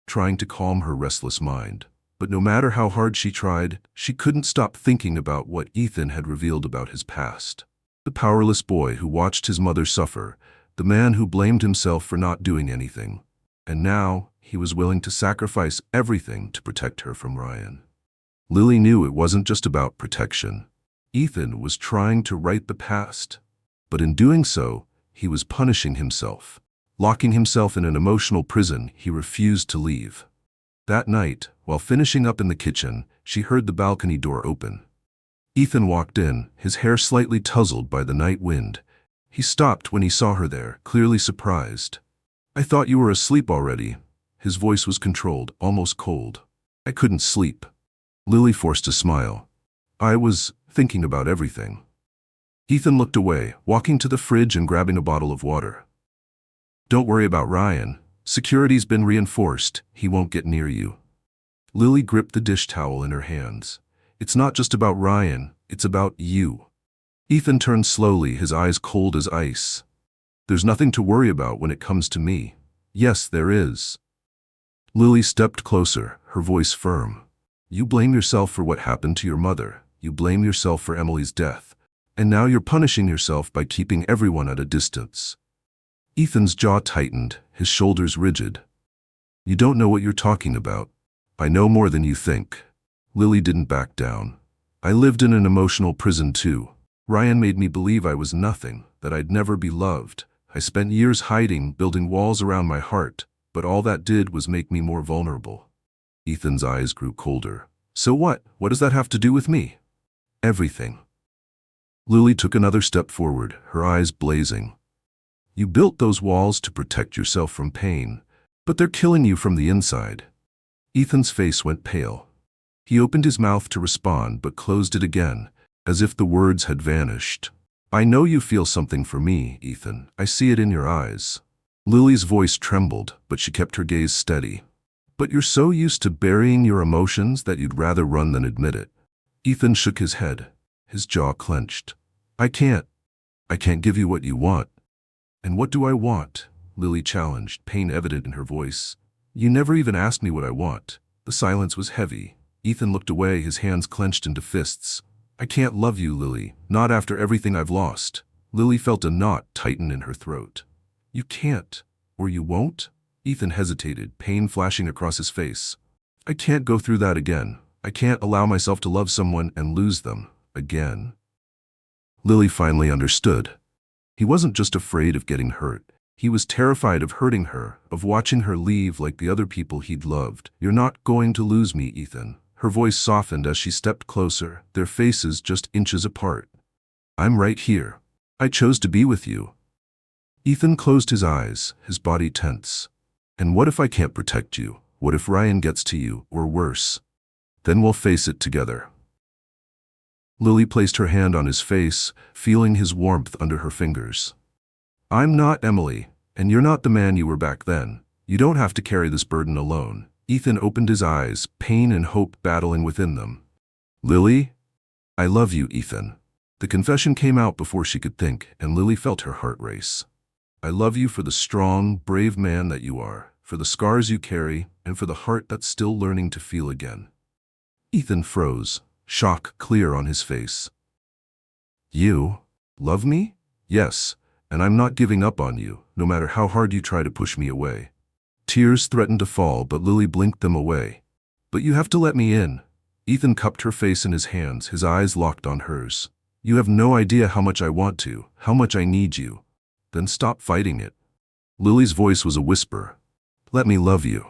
trying to calm her restless mind. But no matter how hard she tried, she couldn't stop thinking about what Ethan had revealed about his past. The powerless boy who watched his mother suffer, the man who blamed himself for not doing anything. And now, he was willing to sacrifice everything to protect her from Ryan. Lily knew it wasn't just about protection. Ethan was trying to right the past. But in doing so, he was punishing himself. Locking himself in an emotional prison he refused to leave. That night, while finishing up in the kitchen, she heard the balcony door open. Ethan walked in, his hair slightly tousled by the night wind. He stopped when he saw her there, clearly surprised. I thought you were asleep already. His voice was controlled, almost cold. I couldn't sleep. Lily forced a smile. I was thinking about everything. Ethan looked away, walking to the fridge and grabbing a bottle of water. Don't worry about Ryan. Security's been reinforced. He won't get near you. Lily gripped the dish towel in her hands. It's not just about Ryan, it's about you. Ethan turned slowly, his eyes cold as ice. There's nothing to worry about when it comes to me. Yes, there is. Lily stepped closer, her voice firm. You blame yourself for what happened to your mother. You blame yourself for Emily's death. And now you're punishing yourself by keeping everyone at a distance. Ethan's jaw tightened, his shoulders rigid. You don't know what you're talking about. I know more than you think. Lily didn't back down. I lived in an emotional prison too. Ryan made me believe I was nothing, that I'd never be loved. I spent years hiding, building walls around my heart, but all that did was make me more vulnerable. Ethan's eyes grew colder. So what? What does that have to do with me? Everything. Lily took another step forward, her eyes blazing. You built those walls to protect yourself from pain, but they're killing you from the inside. Ethan's face went pale. He opened his mouth to respond but closed it again, as if the words had vanished. I know you feel something for me, Ethan. I see it in your eyes. Lily's voice trembled, but she kept her gaze steady. But you're so used to burying your emotions that you'd rather run than admit it. Ethan shook his head. His jaw clenched. I can't give you what you want. And what do I want? Lily challenged, pain evident in her voice. You never even asked me what I want. The silence was heavy. Ethan looked away, his hands clenched into fists. I can't love you, Lily, not after everything I've lost. Lily felt a knot tighten in her throat. You can't, or you won't? Ethan hesitated, pain flashing across his face. I can't go through that again. I can't allow myself to love someone and lose them again. Lily finally understood. He wasn't just afraid of getting hurt. He was terrified of hurting her, of watching her leave like the other people he'd loved. You're not going to lose me, Ethan. Her voice softened as she stepped closer, their faces just inches apart. I'm right here. I chose to be with you. Ethan closed his eyes, his body tense. And what if I can't protect you? What if Ryan gets to you, or worse? Then we'll face it together. Lily placed her hand on his face, feeling his warmth under her fingers. I'm not Emily, and you're not the man you were back then. You don't have to carry this burden alone. Ethan opened his eyes, pain and hope battling within them. Lily? I love you, Ethan. The confession came out before she could think, and Lily felt her heart race. I love you for the strong, brave man that you are, for the scars you carry, and for the heart that's still learning to feel again. Ethan froze, shock clear on his face. You love me? Yes, and I'm not giving up on you, no matter how hard you try to push me away. Tears threatened to fall, but Lily blinked them away. But you have to let me in. Ethan cupped her face in his hands, his eyes locked on hers. You have no idea how much I want to, how much I need you. Then stop fighting it. Lily's voice was a whisper. Let me love you.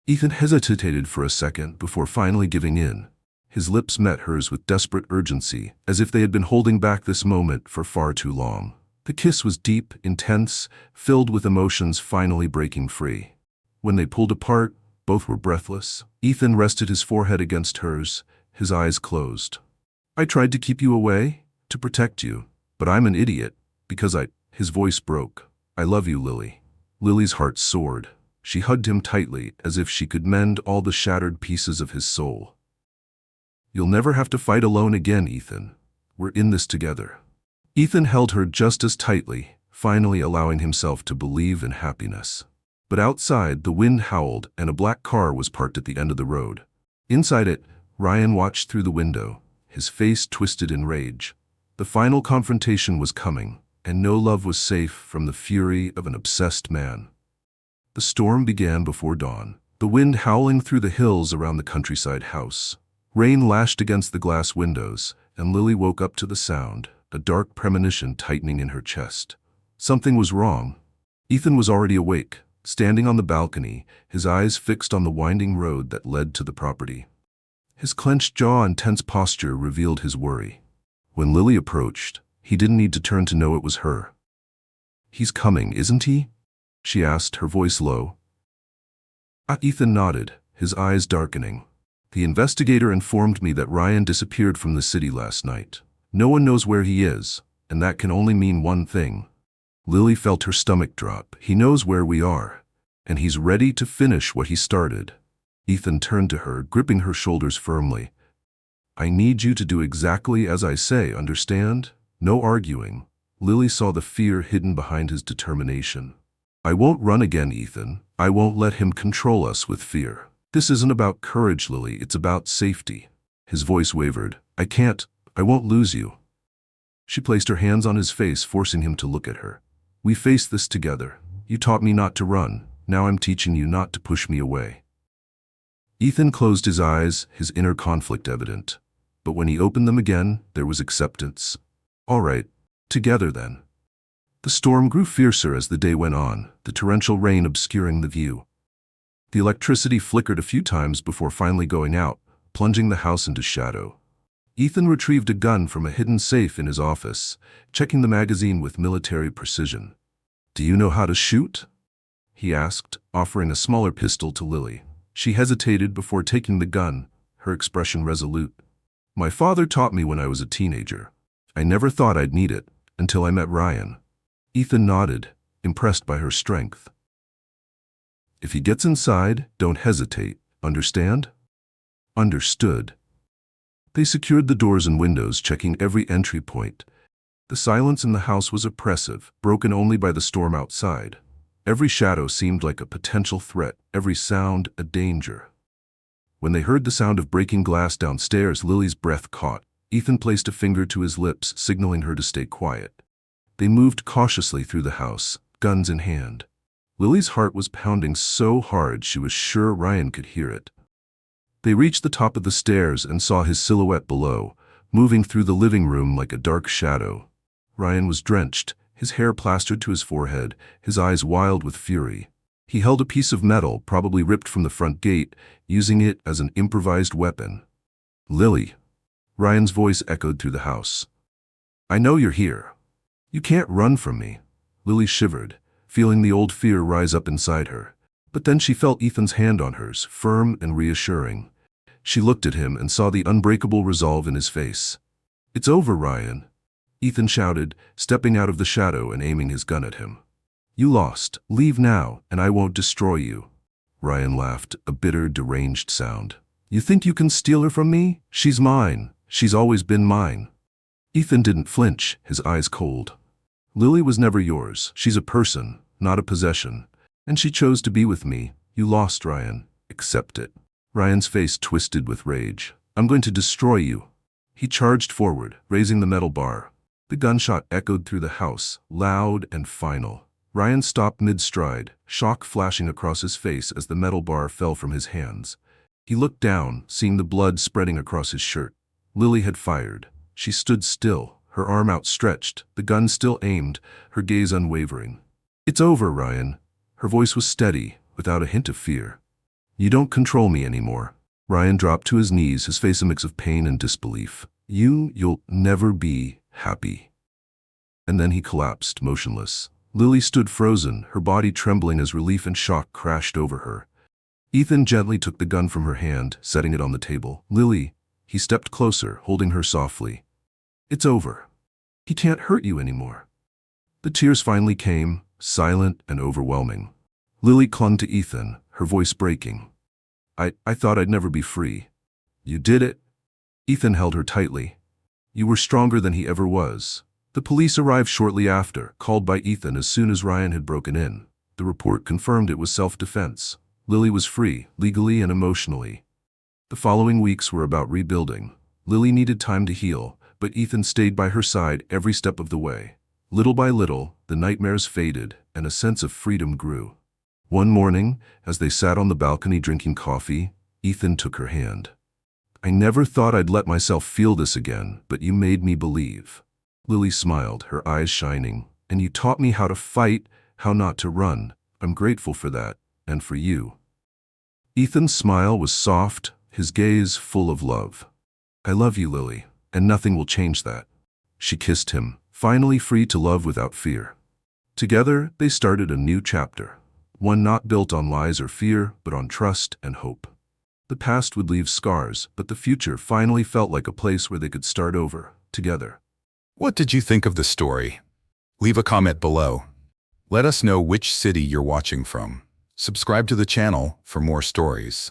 Ethan hesitated for a second before finally giving in. His lips met hers with desperate urgency, as if they had been holding back this moment for far too long. The kiss was deep, intense, filled with emotions finally breaking free. When they pulled apart, both were breathless. Ethan rested his forehead against hers, his eyes closed. I tried to keep you away, to protect you, but I'm an idiot, because His voice broke. I love you, Lily. Lily's heart soared. She hugged him tightly, as if she could mend all the shattered pieces of his soul. You'll never have to fight alone again, Ethan. We're in this together. Ethan held her just as tightly, finally allowing himself to believe in happiness. But outside, the wind howled and a black car was parked at the end of the road. Inside it, Ryan watched through the window, his face twisted in rage. The final confrontation was coming, and no love was safe from the fury of an obsessed man. The storm began before dawn, the wind howling through the hills around the countryside house. Rain lashed against the glass windows, and Lily woke up to the sound, a dark premonition tightening in her chest. Something was wrong. Ethan was already awake, standing on the balcony, his eyes fixed on the winding road that led to the property. His clenched jaw and tense posture revealed his worry. When Lily approached, he didn't need to turn to know it was her. "He's coming, isn't he?" she asked, her voice low. Ethan nodded, his eyes darkening. "The investigator informed me that Ryan disappeared from the city last night. No one knows where he is, and that can only mean one thing." Lily felt her stomach drop. "He knows where we are, and he's ready to finish what he started." Ethan turned to her, gripping her shoulders firmly. "I need you to do exactly as I say, understand? No arguing." Lily saw the fear hidden behind his determination. "I won't run again, Ethan. I won't let him control us with fear. This isn't about courage, Lily. It's about safety." His voice wavered. I won't lose you." She placed her hands on his face, forcing him to look at her. "We face this together. You taught me not to run. Now I'm teaching you not to push me away." Ethan closed his eyes, his inner conflict evident. But when he opened them again, there was acceptance. "All right, together then." The storm grew fiercer as the day went on, the torrential rain obscuring the view. The electricity flickered a few times before finally going out, plunging the house into shadow. Ethan retrieved a gun from a hidden safe in his office, checking the magazine with military precision. "Do you know how to shoot?" he asked, offering a smaller pistol to Lily. She hesitated before taking the gun, her expression resolute. My father taught me when I was a teenager. I never thought I'd need it, until I met Ryan. Ethan nodded, impressed by her strength. If he gets inside, don't hesitate, understand? Understood. They secured the doors and windows, checking every entry point. The silence in the house was oppressive, broken only by the storm outside. Every shadow seemed like a potential threat, every sound a danger. When they heard the sound of breaking glass downstairs, Lily's breath caught. Ethan placed a finger to his lips, signaling her to stay quiet. They moved cautiously through the house, guns in hand. Lily's heart was pounding so hard she was sure Ryan could hear it. They reached the top of the stairs and saw his silhouette below, moving through the living room like a dark shadow. Ryan was drenched, his hair plastered to his forehead, his eyes wild with fury. He held a piece of metal, probably ripped from the front gate, using it as an improvised weapon. Lily. Ryan's voice echoed through the house. I know you're here. You can't run from me. Lily shivered, feeling the old fear rise up inside her. But then she felt Ethan's hand on hers, firm and reassuring. She looked at him and saw the unbreakable resolve in his face. It's over, Ryan. Ethan shouted, stepping out of the shadow and aiming his gun at him. You lost. Leave now, and I won't destroy you. Ryan laughed, a bitter, deranged sound. You think you can steal her from me? She's mine. She's always been mine. Ethan didn't flinch, his eyes cold. Lily was never yours. She's a person, not a possession. And she chose to be with me. You lost, Ryan. Accept it. Ryan's face twisted with rage. I'm going to destroy you. He charged forward, raising the metal bar. The gunshot echoed through the house, loud and final. Ryan stopped mid-stride, shock flashing across his face as the metal bar fell from his hands. He looked down, seeing the blood spreading across his shirt. Lily had fired. She stood still, her arm outstretched, the gun still aimed, her gaze unwavering. It's over, Ryan. Her voice was steady, without a hint of fear. You don't control me anymore. Ryan dropped to his knees, his face a mix of pain and disbelief. You'll never be happy. And then he collapsed, motionless. Lily stood frozen, her body trembling as relief and shock crashed over her. Ethan gently took the gun from her hand, setting it on the table. Lily, he stepped closer, holding her softly. It's over. He can't hurt you anymore. The tears finally came, silent and overwhelming. Lily clung to Ethan, her voice breaking. I thought I'd never be free. You did it. Ethan held her tightly. You were stronger than he ever was. The police arrived shortly after, called by Ethan as soon as Ryan had broken in. The report confirmed it was self-defense. Lily was free, legally and emotionally. The following weeks were about rebuilding. Lily needed time to heal, but Ethan stayed by her side every step of the way. Little by little, the nightmares faded, and a sense of freedom grew. One morning, as they sat on the balcony drinking coffee, Ethan took her hand. I never thought I'd let myself feel this again, but you made me believe. Lily smiled, her eyes shining. And you taught me how to fight, how not to run. I'm grateful for that, and for you. Ethan's smile was soft, his gaze full of love. I love you, Lily, and nothing will change that. She kissed him, finally free to love without fear. Together, they started a new chapter. One not built on lies or fear, but on trust and hope. The past would leave scars, but the future finally felt like a place where they could start over, together. What did you think of the story? Leave a comment below. Let us know which city you're watching from. Subscribe to the channel for more stories.